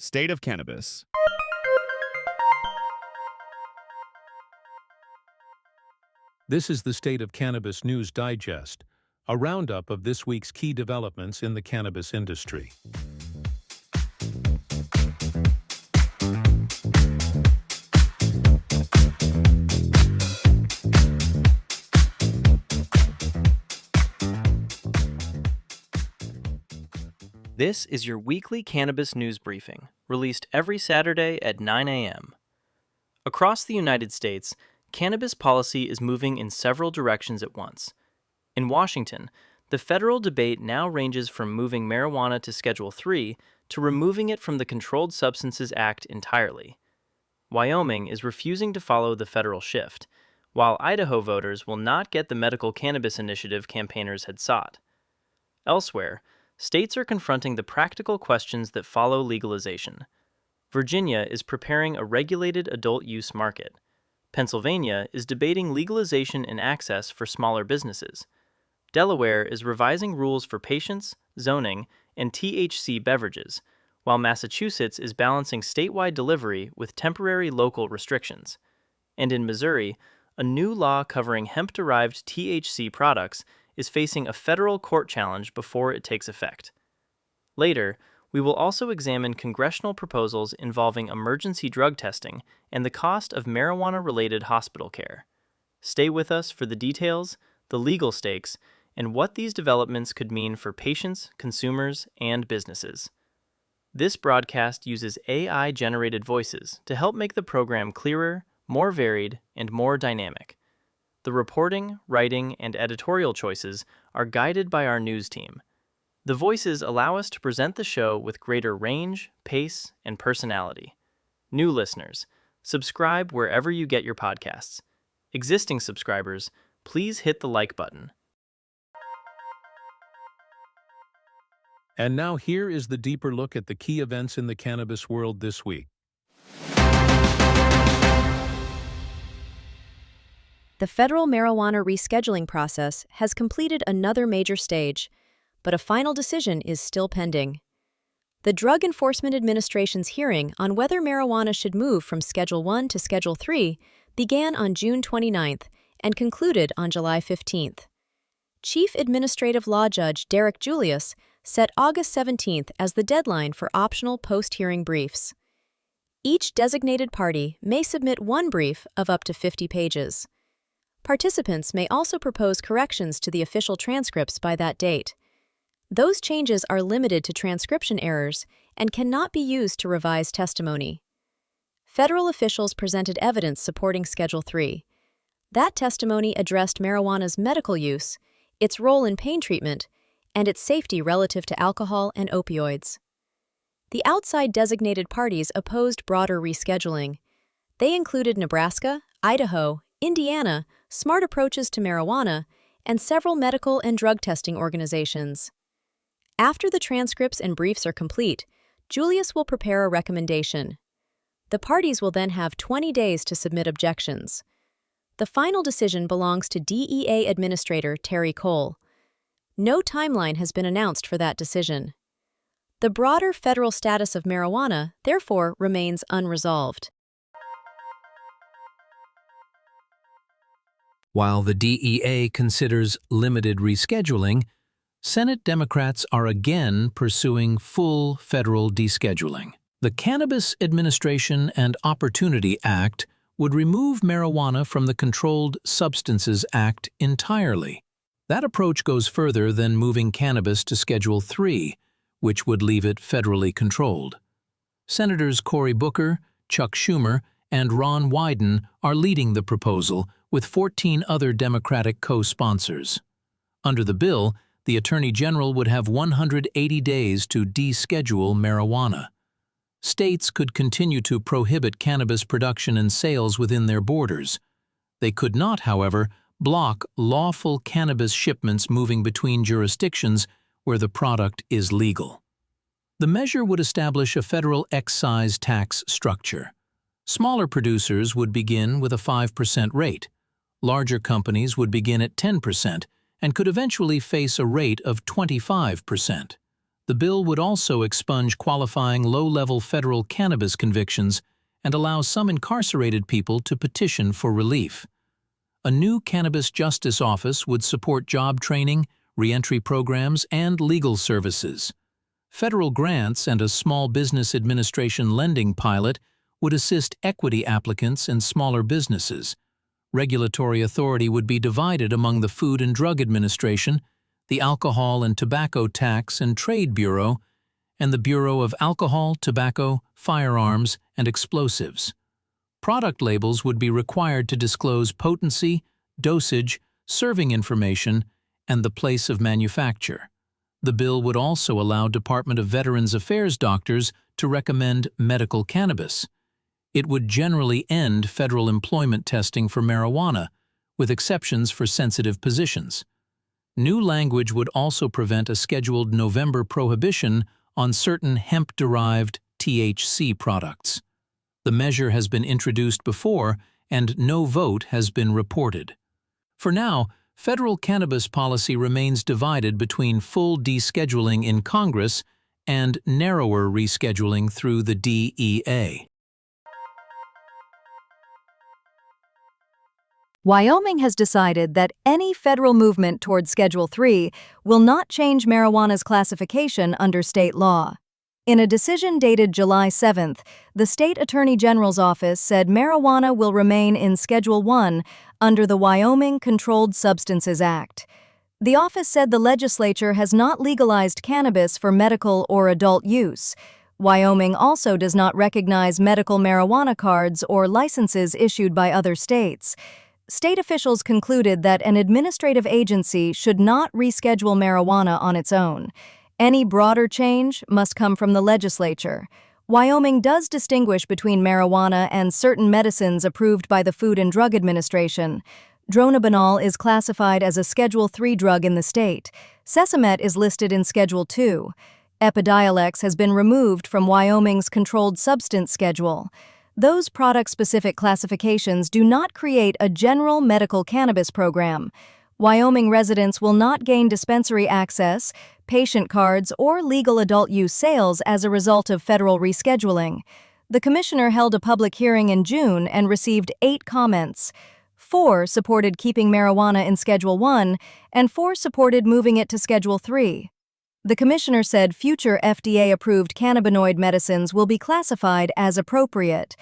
State of Cannabis. This is the State of Cannabis News Digest, a roundup of this week's key developments in the cannabis industry. This is your weekly cannabis news briefing, released every Saturday at 9 a.m. Across the United States, cannabis policy is moving in several directions at once. In Washington, the federal debate now ranges from moving marijuana to Schedule III to removing it from the Controlled Substances Act entirely. Wyoming is refusing to follow the federal shift, while Idaho voters will not get the medical cannabis initiative campaigners had sought. Elsewhere, states are confronting the practical questions that follow legalization. Virginia is preparing a regulated adult use market. Pennsylvania is debating legalization and access for smaller businesses. Delaware is revising rules for patients, zoning, and THC beverages, while Massachusetts is balancing statewide delivery with temporary local restrictions. And in Missouri, a new law covering hemp-derived THC products is facing a federal court challenge before it takes effect. Later, we will also examine congressional proposals involving emergency drug testing and the cost of marijuana-related hospital care. Stay with us for the details, the legal stakes, and what these developments could mean for patients, consumers, and businesses. This broadcast uses AI-generated voices to help make the program clearer, more varied, and more dynamic. The reporting, writing, and editorial choices are guided by our news team. The voices allow us to present the show with greater range, pace, and personality. New listeners, subscribe wherever you get your podcasts. Existing subscribers, please hit the like button. And now here is the deeper look at the key events in the cannabis world this week. The federal marijuana rescheduling process has completed another major stage, but a final decision is still pending. The Drug Enforcement Administration's hearing on whether marijuana should move from Schedule I to Schedule III began on June 29th and concluded on July 15th. Chief Administrative Law Judge Derek Julius set August 17th as the deadline for optional post-hearing briefs. Each designated party may submit one brief of up to 50 pages. Participants may also propose corrections to the official transcripts by that date. Those changes are limited to transcription errors and cannot be used to revise testimony. Federal officials presented evidence supporting Schedule III. That testimony addressed marijuana's medical use, its role in pain treatment, and its safety relative to alcohol and opioids. The outside designated parties opposed broader rescheduling. They included Nebraska, Idaho, Indiana, Smart Approaches to Marijuana, and several medical and drug testing organizations. After the transcripts and briefs are complete, Julius will prepare a recommendation. The parties will then have 20 days to submit objections. The final decision belongs to DEA Administrator Terry Cole. No timeline has been announced for that decision. The broader federal status of marijuana, therefore, remains unresolved. While the DEA considers limited rescheduling, Senate Democrats are again pursuing full federal descheduling. The Cannabis Administration and Opportunity Act would remove marijuana from the Controlled Substances Act entirely. That approach goes further than moving cannabis to Schedule III, which would leave it federally controlled. Senators Cory Booker, Chuck Schumer, and Ron Wyden are leading the proposal, with 14 other Democratic co-sponsors. Under the bill, the Attorney General would have 180 days to deschedule marijuana. States could continue to prohibit cannabis production and sales within their borders. They could not, however, block lawful cannabis shipments moving between jurisdictions where the product is legal. The measure would establish a federal excise tax structure. Smaller producers would begin with a 5% rate. Larger companies would begin at 10% and could eventually face a rate of 25%. The bill would also expunge qualifying low-level federal cannabis convictions and allow some incarcerated people to petition for relief. A new Cannabis Justice Office would support job training, reentry programs, and legal services. Federal grants and a Small Business Administration lending pilot would assist equity applicants and smaller businesses. Regulatory authority would be divided among the Food and Drug Administration, the Alcohol and Tobacco Tax and Trade Bureau, and the Bureau of Alcohol, Tobacco, Firearms, and Explosives. Product labels would be required to disclose potency, dosage, serving information, and the place of manufacture. The bill would also allow Department of Veterans Affairs doctors to recommend medical cannabis. It would generally end federal employment testing for marijuana, with exceptions for sensitive positions. New language would also prevent a scheduled November prohibition on certain hemp-derived THC products. The measure has been introduced before, and no vote has been reported. For now, federal cannabis policy remains divided between full descheduling in Congress and narrower rescheduling through the DEA. Wyoming has decided that any federal movement toward Schedule III will not change marijuana's classification under state law. In a decision dated July 7th, the State Attorney General's office said marijuana will remain in Schedule I under the Wyoming Controlled Substances Act. The office said the legislature has not legalized cannabis for medical or adult use. Wyoming also does not recognize medical marijuana cards or licenses issued by other states. State officials concluded that an administrative agency should not reschedule marijuana on its own. Any broader change must come from the legislature. Wyoming does distinguish between marijuana and certain medicines approved by the Food and Drug Administration. Dronabinol is classified as a Schedule III drug in the state. Sesamet is listed in Schedule II. Epidiolex has been removed from Wyoming's Controlled Substance Schedule. Those product-specific classifications do not create a general medical cannabis program. Wyoming residents will not gain dispensary access, patient cards, or legal adult use sales as a result of federal rescheduling. The commissioner held a public hearing in June and received 8 comments. 4 supported keeping marijuana in Schedule I, and 4 supported moving it to Schedule III. The commissioner said future FDA-approved cannabinoid medicines will be classified as appropriate.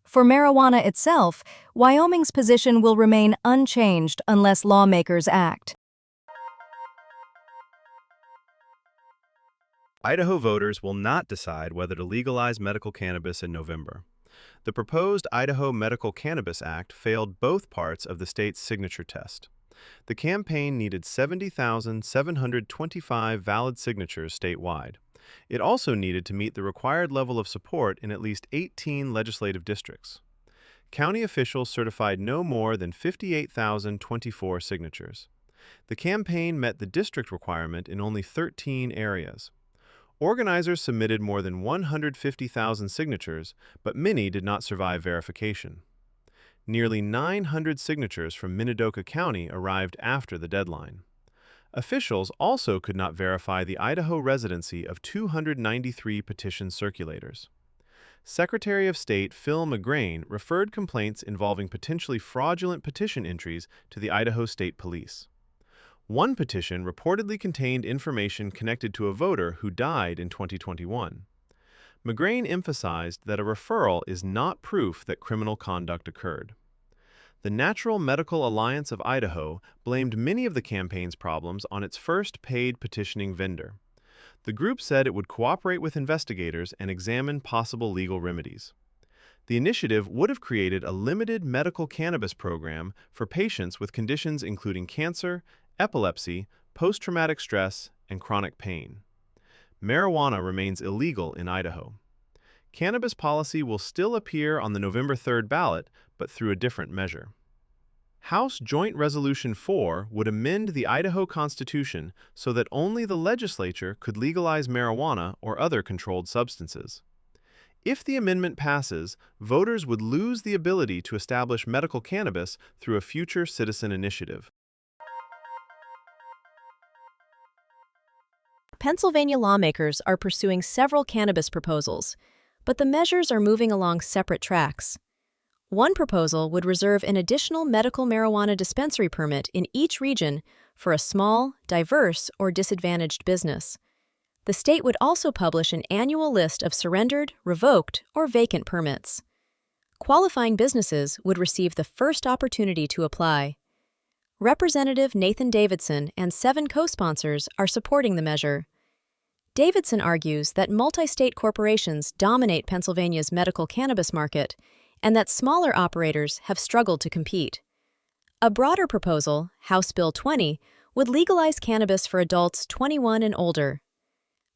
For marijuana itself, Wyoming's position will remain unchanged unless lawmakers act. Idaho voters will not decide whether to legalize medical cannabis in November. The proposed Idaho Medical Cannabis Act failed both parts of the state's signature test. The campaign needed 70,725 valid signatures statewide. It also needed to meet the required level of support in at least 18 legislative districts. County officials certified no more than 58,024 signatures. The campaign met the district requirement in only 13 areas. Organizers submitted more than 150,000 signatures, but many did not survive verification. Nearly 900 signatures from Minidoka County arrived after the deadline. Officials also could not verify the Idaho residency of 293 petition circulators. Secretary of State Phil McGrain referred complaints involving potentially fraudulent petition entries to the Idaho State Police. One petition reportedly contained information connected to a voter who died in 2021. McGrain emphasized that a referral is not proof that criminal conduct occurred. The Natural Medical Alliance of Idaho blamed many of the campaign's problems on its first paid petitioning vendor. The group said it would cooperate with investigators and examine possible legal remedies. The initiative would have created a limited medical cannabis program for patients with conditions including cancer, epilepsy, post-traumatic stress, and chronic pain. Marijuana remains illegal in Idaho. Cannabis policy will still appear on the November 3rd ballot, but through a different measure. House Joint Resolution 4 would amend the Idaho Constitution so that only the legislature could legalize marijuana or other controlled substances. If the amendment passes, voters would lose the ability to establish medical cannabis through a future citizen initiative. Pennsylvania lawmakers are pursuing several cannabis proposals, but the measures are moving along separate tracks. One proposal would reserve an additional medical marijuana dispensary permit in each region for a small, diverse, or disadvantaged business. The state would also publish an annual list of surrendered, revoked, or vacant permits. Qualifying businesses would receive the first opportunity to apply. Representative Nathan Davidson and 7 co-sponsors are supporting the measure. Davidson argues that multi-state corporations dominate Pennsylvania's medical cannabis market and that smaller operators have struggled to compete. A broader proposal, House Bill 20, would legalize cannabis for adults 21 and older.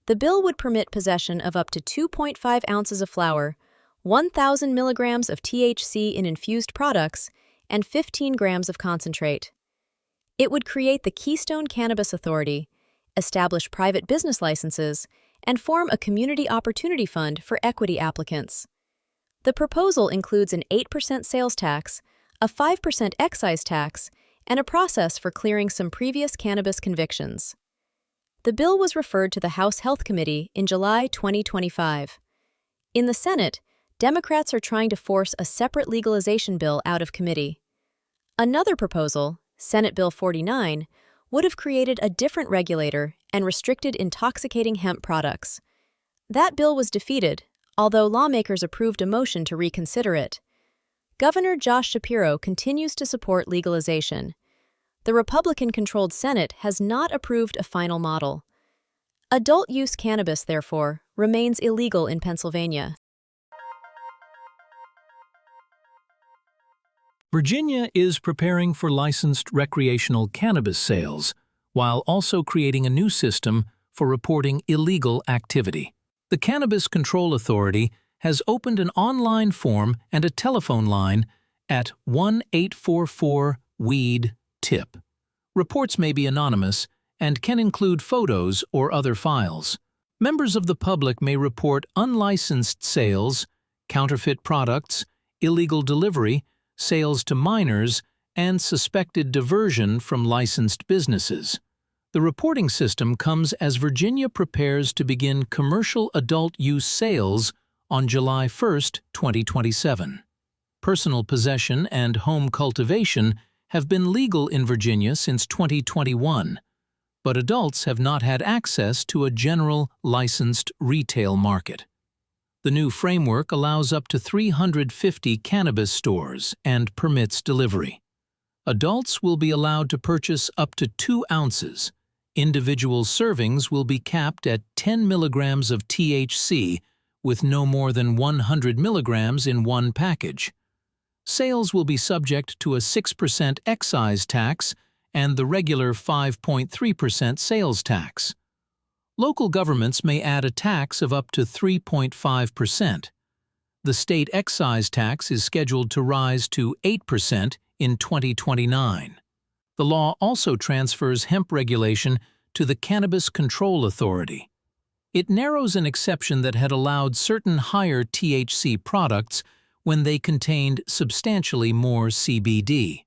The bill would permit possession of up to 2.5 ounces of flower, 1,000 milligrams of THC in infused products, and 15 grams of concentrate. It would create the Keystone Cannabis Authority, establish private business licenses, and form a community opportunity fund for equity applicants. The proposal includes an 8% sales tax, a 5% excise tax, and a process for clearing some previous cannabis convictions. The bill was referred to the House Health Committee in July 2025. In the Senate, Democrats are trying to force a separate legalization bill out of committee. Another proposal, Senate Bill 49, would have created a different regulator and restricted intoxicating hemp products. That bill was defeated, although lawmakers approved a motion to reconsider it. Governor Josh Shapiro continues to support legalization. The Republican-controlled Senate has not approved a final model. Adult-use cannabis, therefore, remains illegal in Pennsylvania. Virginia is preparing for licensed recreational cannabis sales, while also creating a new system for reporting illegal activity. The Cannabis Control Authority has opened an online form and a telephone line at 1-844-WEED-TIP. Reports may be anonymous and can include photos or other files. Members of the public may report unlicensed sales, counterfeit products, illegal delivery, sales to minors, and suspected diversion from licensed businesses. The reporting system comes as Virginia prepares to begin commercial adult use sales on July 1, 2027. Personal possession and home cultivation have been legal in Virginia since 2021, but adults have not had access to a general licensed retail market. The new framework allows up to 350 cannabis stores and permits delivery. Adults will be allowed to purchase up to 2 ounces. Individual servings will be capped at 10 milligrams of THC with no more than 100 milligrams in one package. Sales will be subject to a 6% excise tax and the regular 5.3% sales tax. Local governments may add a tax of up to 3.5%. The state excise tax is scheduled to rise to 8% in 2029. The law also transfers hemp regulation to the Cannabis Control Authority. It narrows an exception that had allowed certain higher THC products when they contained substantially more CBD.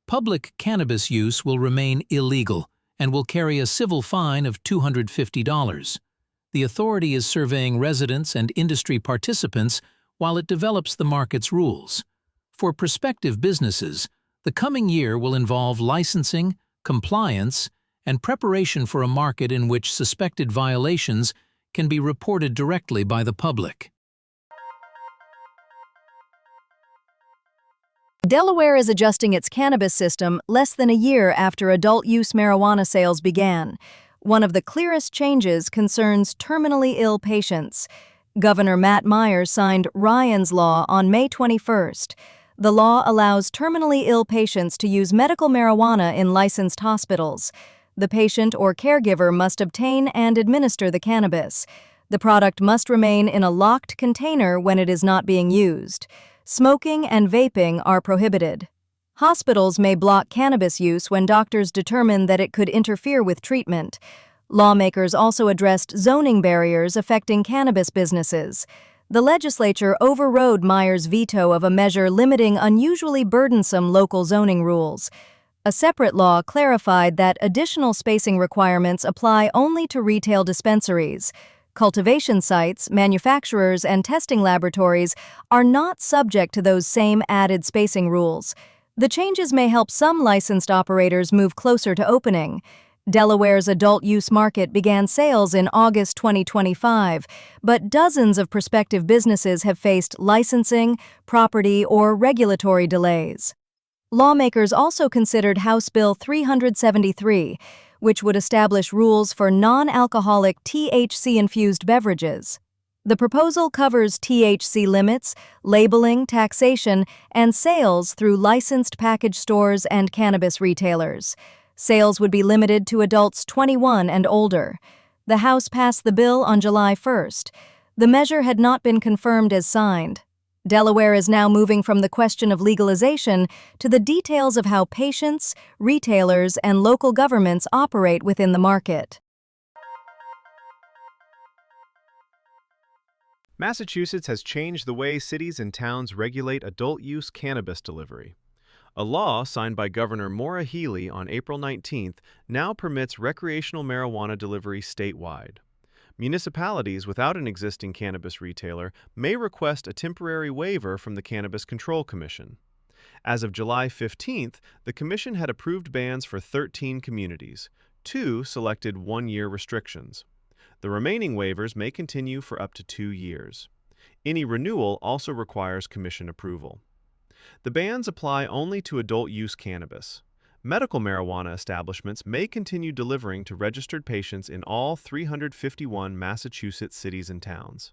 Public cannabis use will remain illegal and will carry a civil fine of $250. The authority is surveying residents and industry participants while it develops the market's rules. For prospective businesses, the coming year will involve licensing, compliance, and preparation for a market in which suspected violations can be reported directly by the public. Delaware is adjusting its cannabis system less than a year after adult-use marijuana sales began. One of the clearest changes concerns terminally ill patients. Governor Matt Myers signed Ryan's Law on May 21st. The law allows terminally ill patients to use medical marijuana in licensed hospitals. The patient or caregiver must obtain and administer the cannabis. The product must remain in a locked container when it is not being used. Smoking and vaping are prohibited. Hospitals may block cannabis use when doctors determine that it could interfere with treatment. Lawmakers also addressed zoning barriers affecting cannabis businesses. The legislature overrode Myers' veto of a measure limiting unusually burdensome local zoning rules. A separate law clarified that additional spacing requirements apply only to retail dispensaries. Cultivation sites, manufacturers, and testing laboratories are not subject to those same added spacing rules. The changes may help some licensed operators move closer to opening. Delaware's adult use market began sales in August 2025, but dozens of prospective businesses have faced licensing, property, or regulatory delays. Lawmakers also considered House Bill 373, which would establish rules for non-alcoholic THC-infused beverages. The proposal covers THC limits, labeling, taxation, and sales through licensed package stores and cannabis retailers. Sales would be limited to adults 21 and older. The House passed the bill on July 1st. The measure had not been confirmed as signed. Delaware is now moving from the question of legalization to the details of how patients, retailers, and local governments operate within the market. Massachusetts has changed the way cities and towns regulate adult-use cannabis delivery. A law signed by Governor Maura Healey on April 19th now permits recreational marijuana delivery statewide. Municipalities without an existing cannabis retailer may request a temporary waiver from the Cannabis Control Commission. As of July 15th, the Commission had approved bans for 13 communities, 2 selected one-year restrictions. The remaining waivers may continue for up to 2 years. Any renewal also requires Commission approval. The bans apply only to adult-use cannabis. Medical marijuana establishments may continue delivering to registered patients in all 351 Massachusetts cities and towns.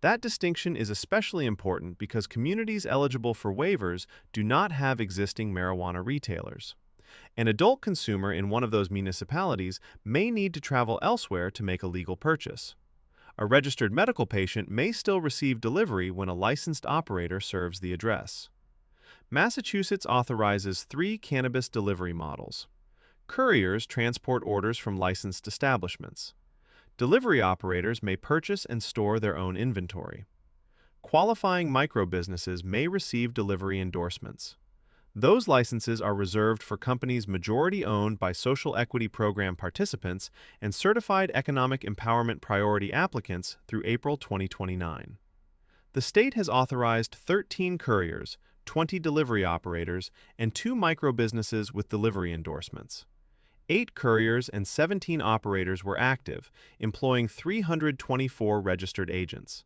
That distinction is especially important because communities eligible for waivers do not have existing marijuana retailers. An adult consumer in one of those municipalities may need to travel elsewhere to make a legal purchase. A registered medical patient may still receive delivery when a licensed operator serves the address. Massachusetts authorizes 3 cannabis delivery models. Couriers transport orders from licensed establishments. Delivery operators may purchase and store their own inventory. Qualifying micro-businesses may receive delivery endorsements. Those licenses are reserved for companies majority-owned by social equity program participants and certified economic empowerment priority applicants through April 2029. The state has authorized 13 couriers, 20 delivery operators, and 2 micro-businesses with delivery endorsements. 8 couriers and 17 operators were active, employing 324 registered agents.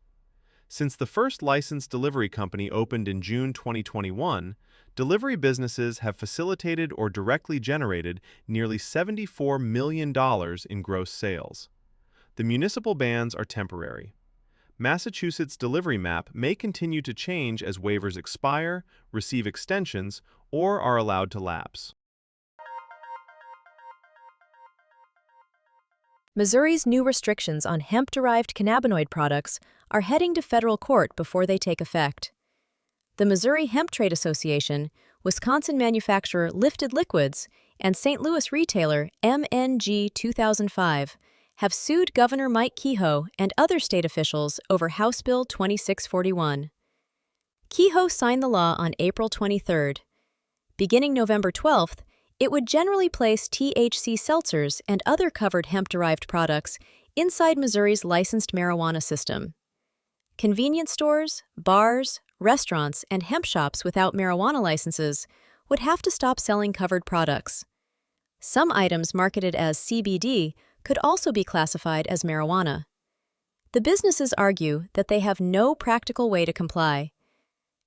Since the first licensed delivery company opened in June 2021, delivery businesses have facilitated or directly generated nearly $74 million in gross sales. The municipal bans are temporary. Massachusetts' delivery map may continue to change as waivers expire, receive extensions, or are allowed to lapse. Missouri's new restrictions on hemp-derived cannabinoid products are heading to federal court before they take effect. The Missouri Hemp Trade Association, Wisconsin manufacturer Lifted Liquids, and St. Louis retailer MNG 2005 have sued Governor Mike Kehoe and other state officials over House Bill 2641. Kehoe signed the law on April 23rd. Beginning November 12th, it would generally place THC seltzers and other covered hemp-derived products inside Missouri's licensed marijuana system. Convenience stores, bars, restaurants, and hemp shops without marijuana licenses would have to stop selling covered products. Some items marketed as CBD could also be classified as marijuana. The businesses argue that they have no practical way to comply.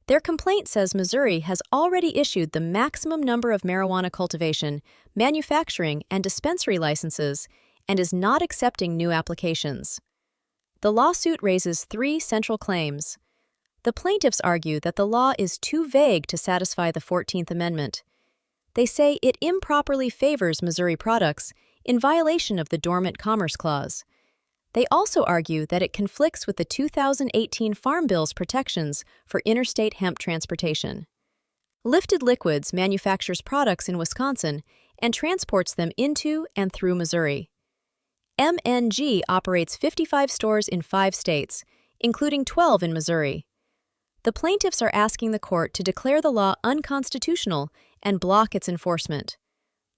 Their complaint says Missouri has already issued the maximum number of marijuana cultivation, manufacturing, and dispensary licenses and is not accepting new applications. The lawsuit raises 3 central claims. The plaintiffs argue that the law is too vague to satisfy the 14th Amendment. They say it improperly favors Missouri products in violation of the Dormant Commerce Clause. They also argue that it conflicts with the 2018 Farm Bill's protections for interstate hemp transportation. Lifted Liquids manufactures products in Wisconsin and transports them into and through Missouri. MNG operates 55 stores in 5 states, including 12 in Missouri. The plaintiffs are asking the court to declare the law unconstitutional and block its enforcement.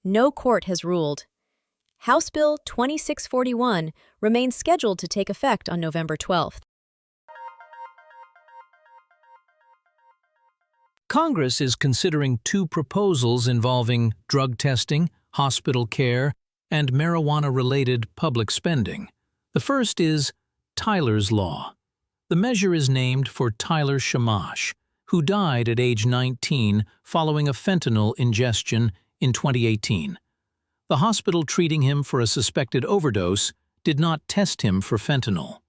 No court has ruled. House Bill 2641 remains scheduled to take effect on November 12th. Congress is considering two proposals involving drug testing, hospital care, and marijuana-related public spending. The first is Tyler's Law. The measure is named for Tyler Shamash, who died at age 19 following a fentanyl ingestion in 2018. The hospital treating him for a suspected overdose did not test him for fentanyl.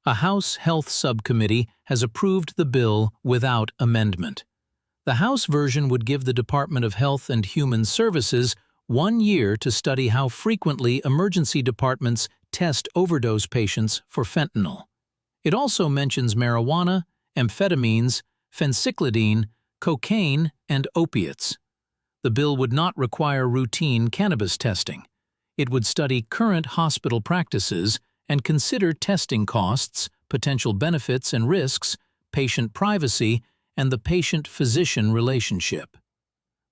A House Health Subcommittee has approved the bill without amendment. The House version would give the Department of Health and Human Services 1 year to study how frequently emergency departments test overdose patients for fentanyl. It also mentions marijuana, amphetamines, phencyclidine, cocaine, and opiates. The bill would not require routine cannabis testing. It would study current hospital practices and consider testing costs, potential benefits and risks, patient privacy, and the patient-physician relationship.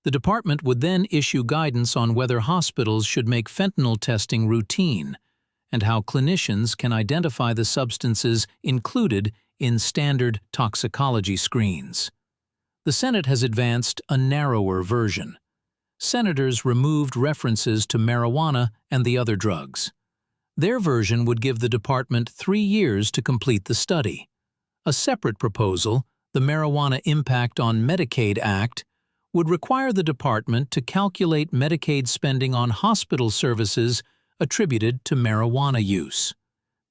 The department would then issue guidance on whether hospitals should make fentanyl testing routine and how clinicians can identify the substances included in standard toxicology screens. The Senate has advanced a narrower version. Senators removed references to marijuana and the other drugs. Their version would give the department 3 years to complete the study. A separate proposal, the Marijuana Impact on Medicaid Act, would require the department to calculate Medicaid spending on hospital services attributed to marijuana use.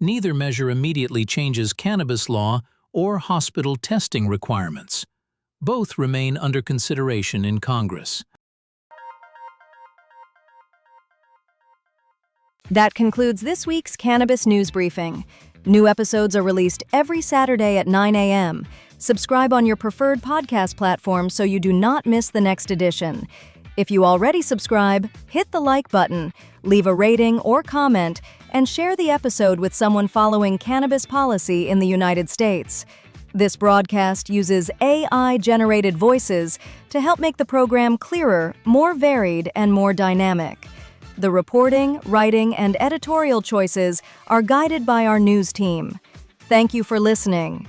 Neither measure immediately changes cannabis law or hospital testing requirements. Both remain under consideration in Congress. That concludes this week's Cannabis News Briefing. New episodes are released every Saturday at 9 a.m. Subscribe on your preferred podcast platform so you do not miss the next edition. If you already subscribe, hit the like button, leave a rating or comment, and share the episode with someone following cannabis policy in the United States. This broadcast uses AI-generated voices to help make the program clearer, more varied, and more dynamic. The reporting, writing, and editorial choices are guided by our news team. Thank you for listening.